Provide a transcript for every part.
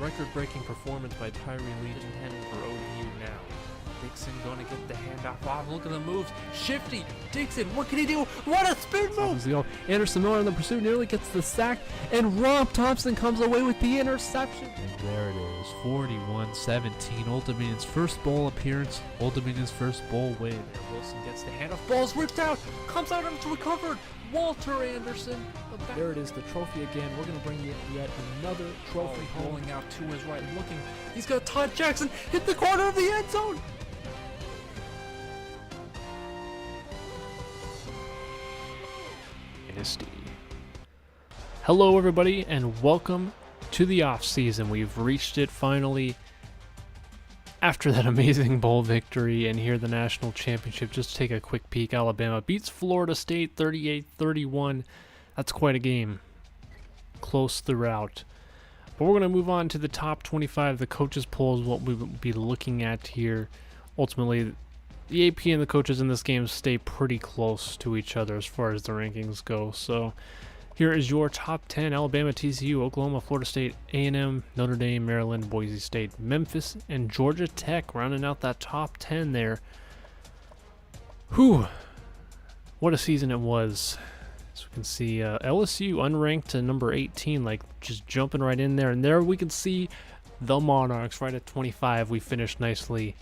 Record-breaking performance by Tyree Lee, 10 for ODU now. Dixon going to get the handoff off. Look at the moves. Shifty. Dixon, what can he do? What a spin move! Anderson Miller in the pursuit nearly gets the sack, and Rob Thompson comes away with the interception. And there it is, 41-17. Old Dominion's first bowl appearance. Old Dominion's first bowl win. And Wilson gets the handoff. Ball's ripped out. Comes out and it's recovered. Walter Anderson. There it is, the trophy again. We're going to bring you yet another trophy home. Rolling out to his right, looking. He's got Todd Jackson hit the corner of the end zone. Dynasty. Hello everybody and welcome to the off season. We've reached it finally after that amazing bowl victory, and here the national championship. Just take a quick peek. Alabama beats Florida State 38-31. That's quite a game. Close throughout. But we're going to move on to the top 25. The coaches poll is what we will be looking at here. Ultimately, the AP and the coaches in this game stay pretty close to each other as far as the rankings go. So here is your top 10. Alabama, TCU, Oklahoma, Florida State, A&M, Notre Dame, Maryland, Boise State, Memphis, and Georgia Tech rounding out that top 10 there. Whew. What a season it was. As we can see, LSU unranked to number 18, like just jumping right in there. And there we can see the Monarchs right at 25. We finished nicely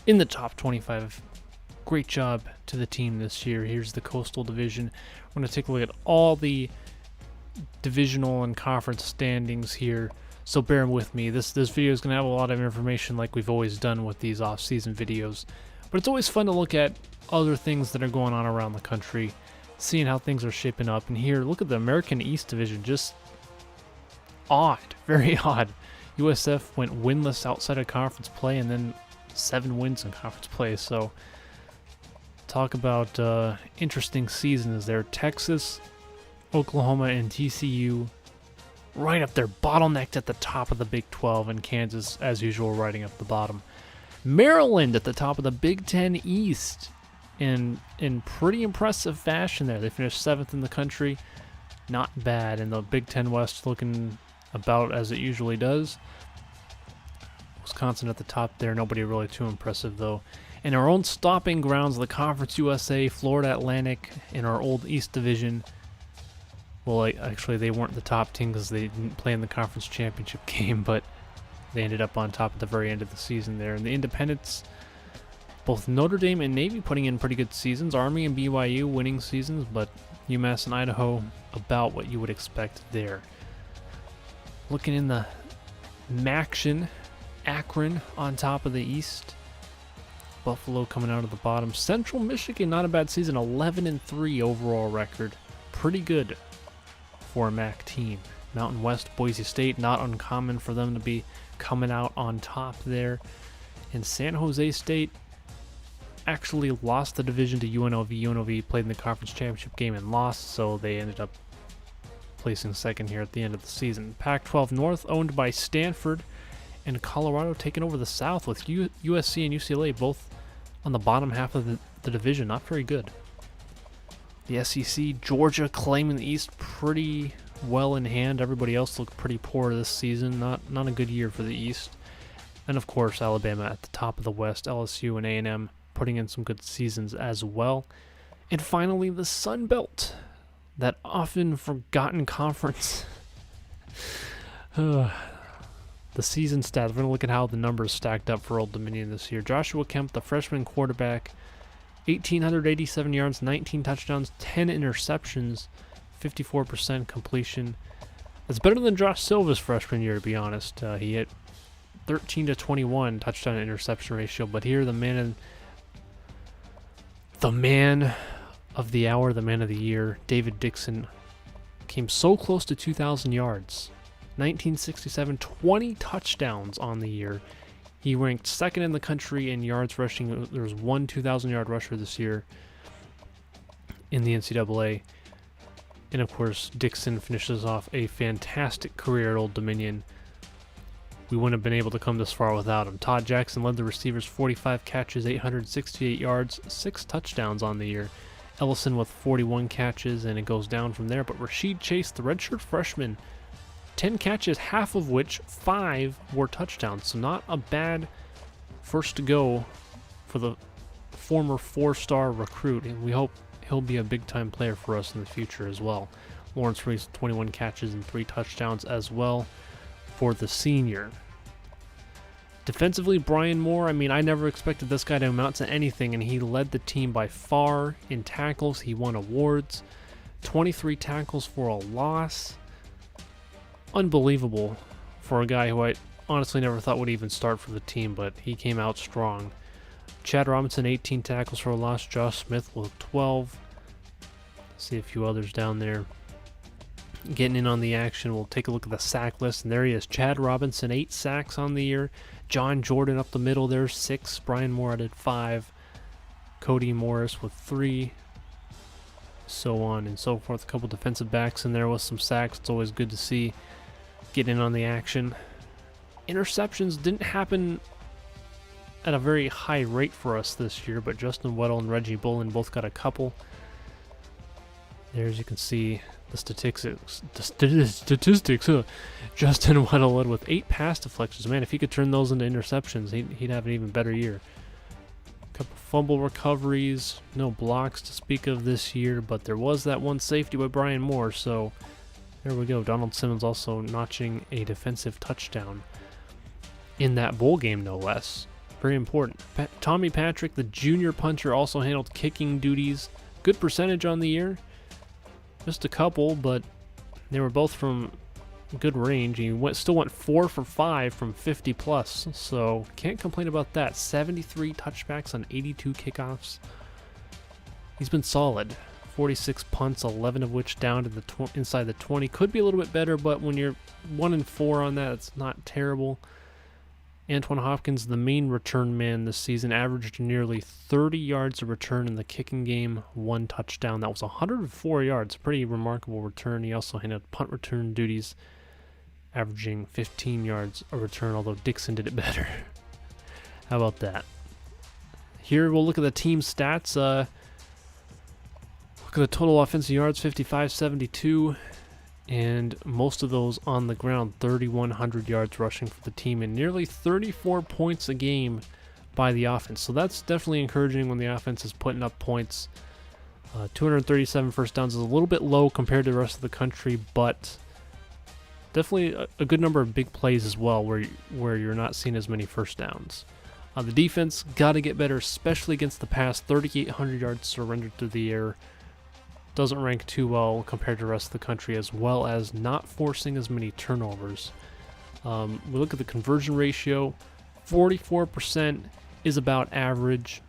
in the top 25. Great job to the team this year. Here's the Coastal Division. We're going to take a look at all the divisional and conference standings here. So bear with me. This video is going to have a lot of information like we've always done with these off-season videos. But it's always fun to look at other things that are going on around the country, seeing how things are shaping up. And here, look at the American East Division. Just odd. Very odd. USF went winless outside of conference play and then 7 wins in conference play. So talk about interesting seasons there. Texas, Oklahoma, and TCU right up there, bottlenecked at the top of the Big 12, and Kansas, as usual, riding up the bottom. Maryland at the top of the Big 10 East in pretty impressive fashion there. They finished 7th in the country. Not bad. And the Big 10 West looking about as it usually does. Wisconsin at the top there. Nobody really too impressive, though. In our own stopping grounds, the Conference USA, Florida Atlantic, in our old East Division. Well, actually, they weren't the top team because they didn't play in the conference championship game, but they ended up on top at the very end of the season there. And the Independents, both Notre Dame and Navy putting in pretty good seasons. Army and BYU winning seasons, but UMass and Idaho about what you would expect there. Looking in the Maction, Akron on top of the East. Buffalo coming out of the bottom. Central Michigan, not a bad season, 11-3 overall record. Pretty good for a MAC team. Mountain West, Boise State, not uncommon for them to be coming out on top there. And San Jose State actually lost the division to UNLV. UNLV played in the conference championship game and lost, so they ended up placing second here at the end of the season. Pac-12 North, owned by Stanford, and Colorado taking over the South with USC and UCLA both on the bottom half of the division. Not very good. The SEC, Georgia claiming the East pretty well in hand. Everybody else looked pretty poor this season. Not a good year for the East. And of course, Alabama at the top of the West. LSU and A&M putting in some good seasons as well. And finally, the Sun Belt, that often forgotten conference. The season stats. We're going to look at how the numbers stacked up for Old Dominion this year. Joshua Kemp, the freshman quarterback, 1,887 yards, 19 touchdowns, 10 interceptions, 54% completion. That's better than Josh Silva's freshman year, to be honest. He hit 13-21 touchdown to interception ratio. But here, the man of the hour, the man of the year, David Dixon, came so close to 2,000 yards. 1967, 20 touchdowns on the year. He ranked second in the country in yards rushing. There was one 2,000-yard rusher this year in the NCAA. And of course, Dixon finishes off a fantastic career at Old Dominion. We wouldn't have been able to come this far without him. Todd Jackson led the receivers, 45 catches, 868 yards, 6 touchdowns on the year. Ellison with 41 catches, and it goes down from there. But Rashid Chase, the redshirt freshman, 10 catches, half of which 5 were touchdowns. So not a bad first to go for the former 4-star recruit, and we hope he'll be a big-time player for us in the future as well. Lawrence Reese, 21 catches and 3 touchdowns as well for the senior. Defensively, Brian Moore, I mean, I never expected this guy to amount to anything, and he led the team by far in tackles. He won awards, 23 tackles for a loss. Unbelievable for a guy who I honestly never thought would even start for the team, but he came out strong. Chad Robinson, 18 tackles for a loss. Josh Smith with 12. See a few others down there getting in on the action. We'll take a look at the sack list, and there he is. Chad Robinson, 8 sacks on the year. John Jordan up the middle there, 6. Brian Moore added 5. Cody Morris with 3. So on and so forth. A couple defensive backs in there with some sacks. It's always good to see. Get in on the action. Interceptions didn't happen at a very high rate for us this year, but Justin Weddle and Reggie Bullen both got a couple. There, as you can see, the statistics. Justin Weddle led with 8 pass deflections. Man, if he could turn those into interceptions, he'd have an even better year. A couple fumble recoveries, no blocks to speak of this year, but there was that one safety by Brian Moore, so there we go. Donald Simmons also notching a defensive touchdown in that bowl game, no less. Very important. Tommy Patrick, the junior punter, also handled kicking duties. Good percentage on the year. Just a couple, but they were both from good range. He still went 4 for 5 from 50 plus, so can't complain about that. 73 touchbacks on 82 kickoffs. He's been solid. 46 punts, 11 of which down to the inside the 20. Could be a little bit better, but when you're 1 and 4 on that, it's not terrible. Antoine Hopkins, the main return man this season, averaged nearly 30 yards a return in the kicking game, 1 touchdown. That was 104 yards, pretty remarkable return. He also handled punt return duties, averaging 15 yards a return, although Dixon did it better. How about that? Here we'll look at the team stats. Look at the total offensive yards, 55-72. And most of those on the ground, 3,100 yards rushing for the team, and nearly 34 points a game by the offense. So that's definitely encouraging when the offense is putting up points. 237 first downs is a little bit low compared to the rest of the country, but definitely a good number of big plays as well where you're not seeing as many first downs. The defense got to get better, especially against the pass. 3,800 yards surrendered through the air. Doesn't rank too well compared to the rest of the country, as well as not forcing as many turnovers. We look at the conversion ratio. 44% is about average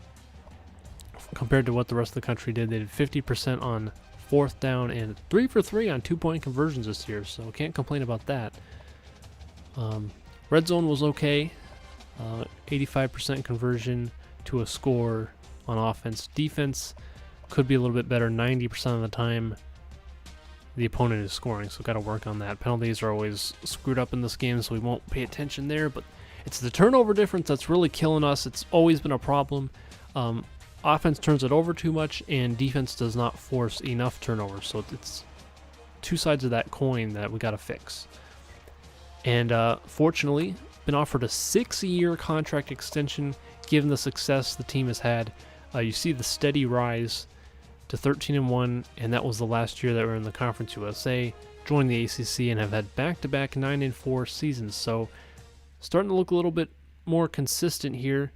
compared to what the rest of the country did. They did 50% on 4th down and 3 for 3 on 2-point conversions this year, so can't complain about that. Red zone was okay. 85% conversion to a score on offense. Defense could be a little bit better. 90% of the time the opponent is scoring, so got to work on that. Penalties are always screwed up in this game, so we won't pay attention there, but it's the turnover difference that's really killing us. It's always been a problem. Offense turns it over too much, and defense does not force enough turnovers, so it's two sides of that coin that we got to fix. And fortunately, been offered a 6-year contract extension given the success the team has had. You see the steady rise to 13-1, and that was the last year that we were in the Conference USA, joined the ACC, and have had back-to-back 9-4 seasons. So starting to look a little bit more consistent here,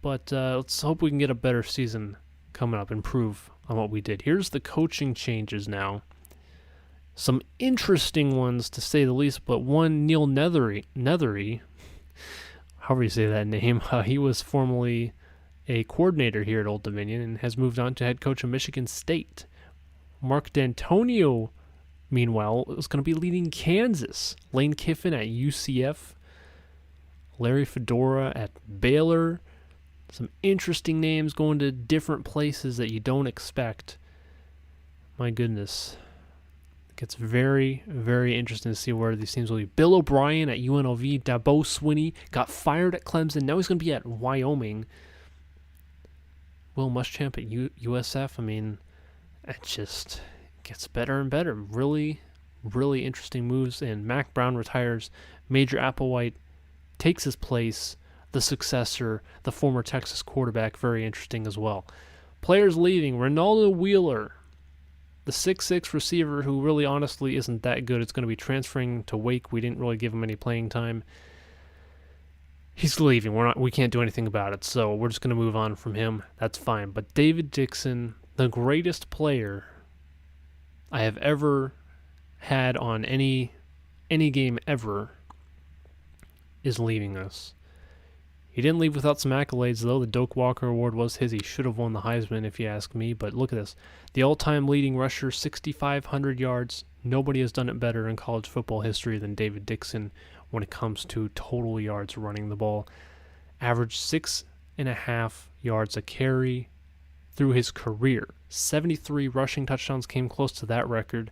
but let's hope we can get a better season coming up, improve on what we did. Here's the coaching changes now. Some interesting ones, to say the least, but one, Neil Nethery, however you say that name, he was formerly a coordinator here at Old Dominion and has moved on to head coach of Michigan State. Mark D'Antonio, meanwhile, is going to be leading Kansas. Lane Kiffin at UCF. Larry Fedora at Baylor. Some interesting names going to different places that you don't expect. My goodness. It gets very, very interesting to see where these teams will be. Bill O'Brien at UNLV. Dabo Swinney got fired at Clemson. Now he's going to be at Wyoming. Will Muschamp at USF. I mean, it just gets better and better. Really, really interesting moves, and Mac Brown retires. Major Applewhite takes his place, the successor, the former Texas quarterback, very interesting as well. Players leaving, Ronaldo Wheeler, the 6'6 receiver who really honestly isn't that good. It's going to be transferring to Wake. We didn't really give him any playing time. He's leaving. We can't do anything about it, so we're just going to move on from him. That's fine. But David Dixon, the greatest player I have ever had on any game ever, is leaving us. He didn't leave without some accolades, though. The Doak Walker Award was his. He should have won the Heisman, if you ask me. But look at this. The all-time leading rusher, 6,500 yards. Nobody has done it better in college football history than David Dixon when it comes to total yards running the ball. Averaged 6.5 yards a carry through his career. 73 rushing touchdowns came close to that record.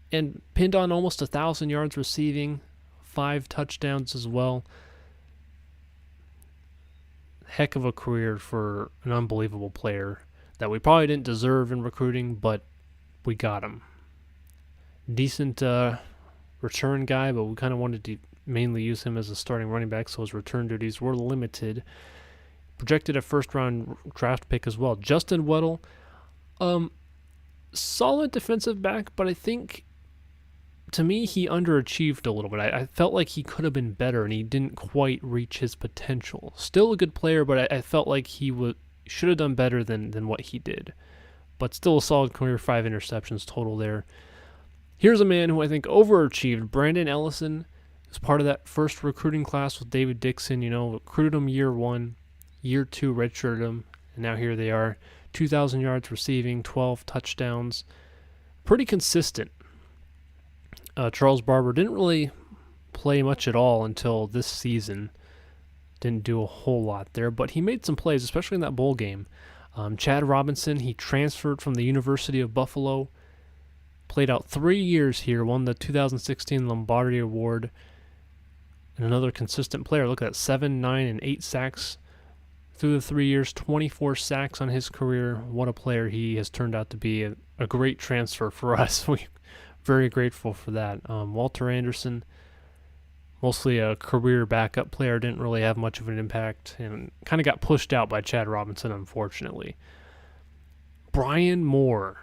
And pinned on almost 1,000 yards receiving. 5 touchdowns as well. Heck of a career for an unbelievable player that we probably didn't deserve in recruiting, but we got him. Decent return guy, but we kind of wanted to mainly use him as a starting running back, so his return duties were limited. Projected a first-round draft pick as well. Justin Weddle, solid defensive back, but I think, to me, he underachieved a little bit. I felt like he could have been better, and he didn't quite reach his potential. Still a good player, but I felt like he should have done better than what he did. But still a solid career, 5 interceptions total there. Here's a man who I think overachieved. Brandon Ellison was part of that first recruiting class with David Dixon. Recruited him year 1, year 2 redshirted him, and now here they are. 2,000 yards receiving, 12 touchdowns. Pretty consistent. Charles Barber didn't really play much at all until this season. Didn't do a whole lot there, but he made some plays, especially in that bowl game. Chad Robinson, he transferred from the University of Buffalo, played out 3 years here, won the 2016 Lombardi Award, and another consistent player. Look at that, 7, 9, and 8 sacks through the 3 years, 24 sacks on his career. What a player he has turned out to be. A great transfer for us. We're very grateful for that. Walter Anderson, mostly a career backup player, didn't really have much of an impact and kind of got pushed out by Chad Robinson, unfortunately. Brian Moore,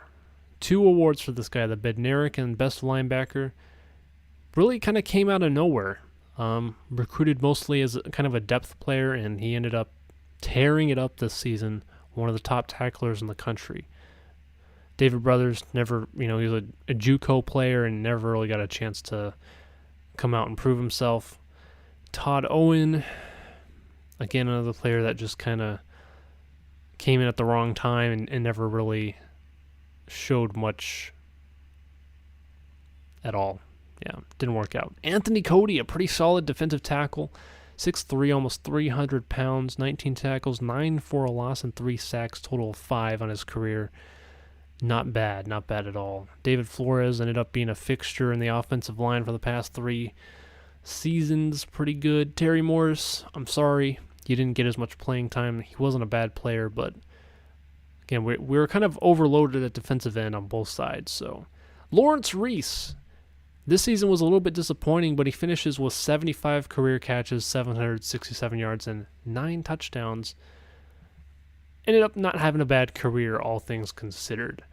2 awards for this guy, the Bednarik and Best Linebacker. Really kind of came out of nowhere. Recruited mostly as kind of a depth player, and he ended up tearing it up this season, one of the top tacklers in the country. David Brothers never, he was a JUCO player and never really got a chance to come out and prove himself. Todd Owen, again, another player that just kind of came in at the wrong time and never really showed much at all. Yeah, didn't work out. Anthony Cody, a pretty solid defensive tackle. 6'3", almost 300 pounds, 19 tackles, 9 for a loss, and 3 sacks, total of 5 on his career. Not bad at all. David Flores ended up being a fixture in the offensive line for the past 3 seasons. Pretty good. Terry Morris, I'm sorry, you didn't get as much playing time. He wasn't a bad player, but again, we were kind of overloaded at defensive end on both sides. So Lawrence Reese, this season was a little bit disappointing, but he finishes with 75 career catches, 767 yards, and 9 touchdowns. Ended up not having a bad career, all things considered.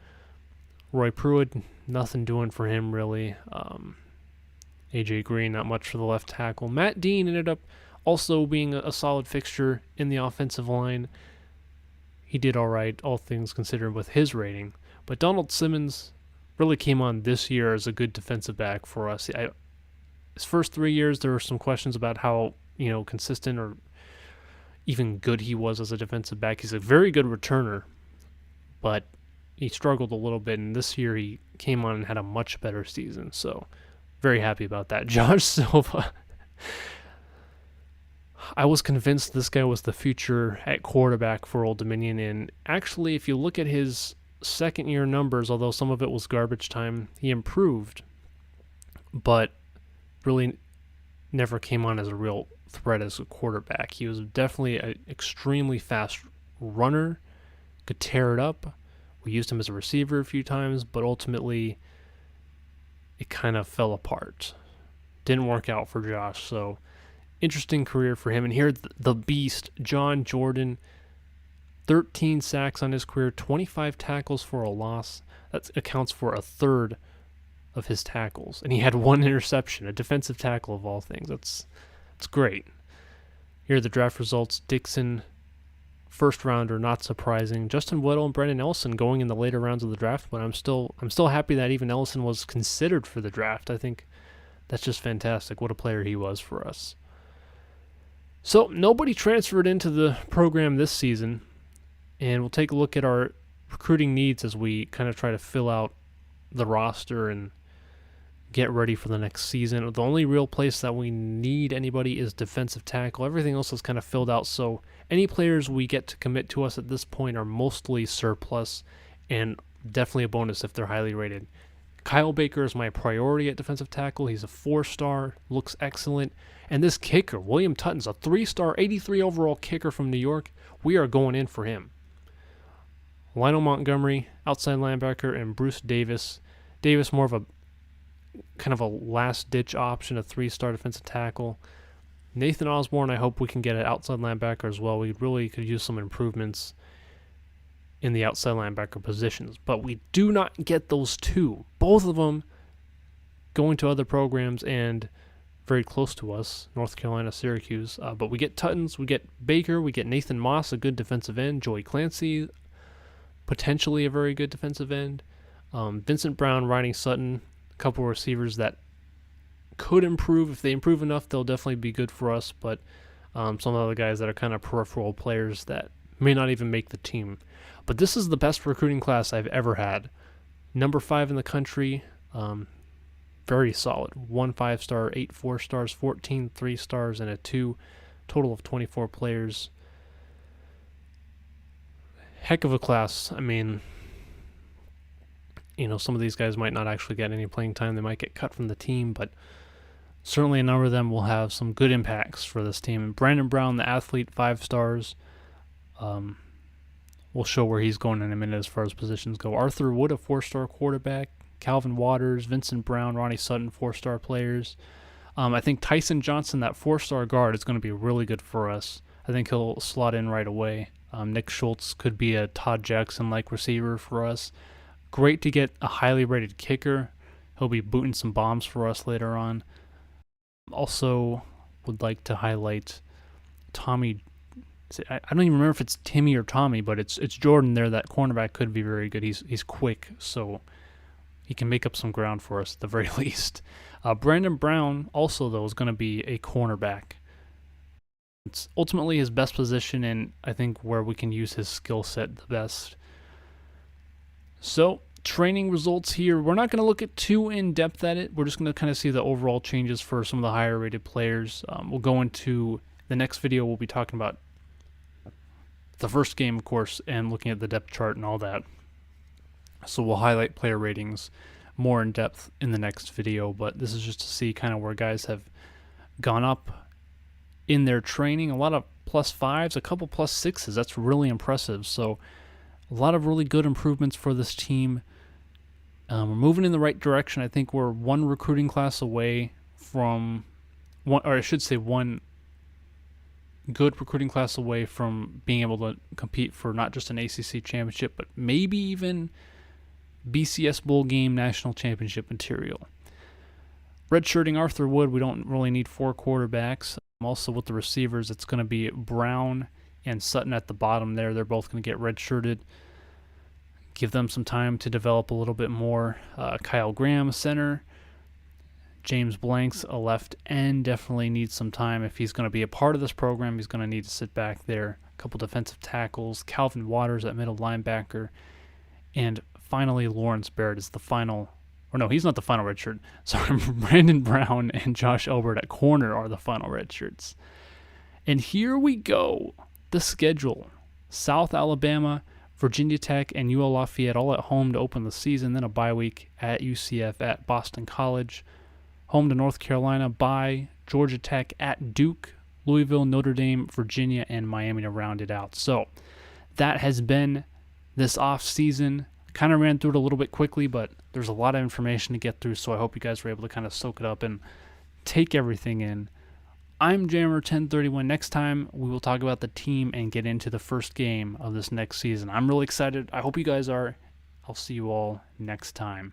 Roy Pruitt, nothing doing for him, really. A.J. Green, not much for the left tackle. Matt Dean ended up also being a solid fixture in the offensive line. He did all right, all things considered, with his rating. But Donald Simmons really came on this year as a good defensive back for us. His first 3 years, there were some questions about how, consistent or even good he was as a defensive back. He's a very good returner, but he struggled a little bit, and this year he came on and had a much better season, so very happy about that. Josh Silva, I was convinced this guy was the future at quarterback for Old Dominion, and actually, if you look at his second-year numbers, although some of it was garbage time, he improved, but really never came on as a real threat as a quarterback. He was definitely an extremely fast runner, could tear it up. We used him as a receiver a few times, but ultimately it kind of fell apart. Didn't work out for Josh, so interesting career for him. And here, the beast, John Jordan, 13 sacks on his career, 25 tackles for a loss. That accounts for a third of his tackles. And he had one interception, a defensive tackle of all things. That's great. Here are the draft results. Dixon, first rounder, not surprising. Justin Weddle and Brendan Ellison going in the later rounds of the draft, but I'm still happy that even Ellison was considered for the draft. I think that's just fantastic. What a player he was for us. So nobody transferred into the program this season, and we'll take a look at our recruiting needs as we kind of try to fill out the roster and get ready for the next season. The only real place that we need anybody is defensive tackle. Everything else is kind of filled out, so any players we get to commit to us at this point are mostly surplus and definitely a bonus if they're highly rated. Kyle Baker is my priority at defensive tackle. He's a 4-star, looks excellent. And this kicker, William Tutton's a 3-star, 83 overall kicker from New York. We are going in for him. Lionel Montgomery, outside linebacker, and Bruce Davis. Davis more of a kind of a last-ditch option, a 3-star defensive tackle. Nathan Osborne, I hope we can get an outside linebacker as well. We really could use some improvements in the outside linebacker positions. But we do not get those two. Both of them going to other programs and very close to us, North Carolina, Syracuse. But we get Tuttons, we get Baker, we get Nathan Moss, a good defensive end. Joey Clancy, potentially a very good defensive end. Vincent Brown, Riding Sutton, a couple of receivers that could improve. If they improve enough, they'll definitely be good for us. But some other guys that are kind of peripheral players that may not even make the team. But this is the best recruiting class I've ever had. Number 5 in the country. Very solid. 1 5-star, 8 4-stars, 14 3-stars, and a 2. Total of 24 players. Heck of a class. I mean, some of these guys might not actually get any playing time. They might get cut from the team, but certainly a number of them will have some good impacts for this team. And Brandon Brown, the athlete, 5 stars. We'll show where he's going in a minute as far as positions go. Arthur Wood, a 4-star quarterback. Calvin Waters, Vincent Brown, Ronnie Sutton, 4-star players. I think Tyson Johnson, that 4-star guard, is going to be really good for us. I think he'll slot in right away. Nick Schultz could be a Todd Jackson-like receiver for us. Great to get a highly rated kicker. He'll be booting some bombs for us later on. Also would like to highlight Tommy. I don't even remember if it's Timmy or Tommy, but it's Jordan there. That cornerback could be very good. He's quick, so he can make up some ground for us at the very least. Brandon Brown also, though, is going to be a cornerback. It's ultimately his best position, and I think where we can use his skill set the best. So, training results here. We're not going to look at too in-depth at it. We're just going to kind of see the overall changes for some of the higher-rated players. We'll go into the next video. We'll be talking about the first game, of course, and looking at the depth chart and all that. So we'll highlight player ratings more in depth in the next video, but this is just to see kind of where guys have gone up in their training. A lot of +5s, a couple +6s. That's really impressive. So a lot of really good improvements for this team. We're moving in the right direction. I think we're one recruiting class away from one good recruiting class away from being able to compete for not just an ACC championship, but maybe even BCS Bowl game national championship material. Redshirting Arthur Wood, we don't really need 4 quarterbacks. Also with the receivers, it's going to be Brown and Sutton at the bottom there. They're both going to get redshirted. Give them some time to develop a little bit more. Kyle Graham, center. James Blanks, a left end, definitely needs some time. If he's going to be a part of this program, he's going to need to sit back there. A couple defensive tackles. Calvin Waters at middle linebacker. And finally, Lawrence Barrett is the final. Or no, he's not the final redshirt. Sorry, Brandon Brown and Josh Elbert at corner are the final redshirts. And here we go. The schedule. South Alabama, Virginia Tech, and UL Lafayette all at home to open the season. Then a bye week at UCF, at Boston College. Home to North Carolina, bye, Georgia Tech, at Duke, Louisville, Notre Dame, Virginia, and Miami to round it out. So that has been this off season. Kind of ran through it a little bit quickly, but there's a lot of information to get through, so I hope you guys were able to kind of soak it up and take everything in. I'm Jammer1031. Next time, we will talk about the team and get into the first game of this next season. I'm really excited. I hope you guys are. I'll see you all next time.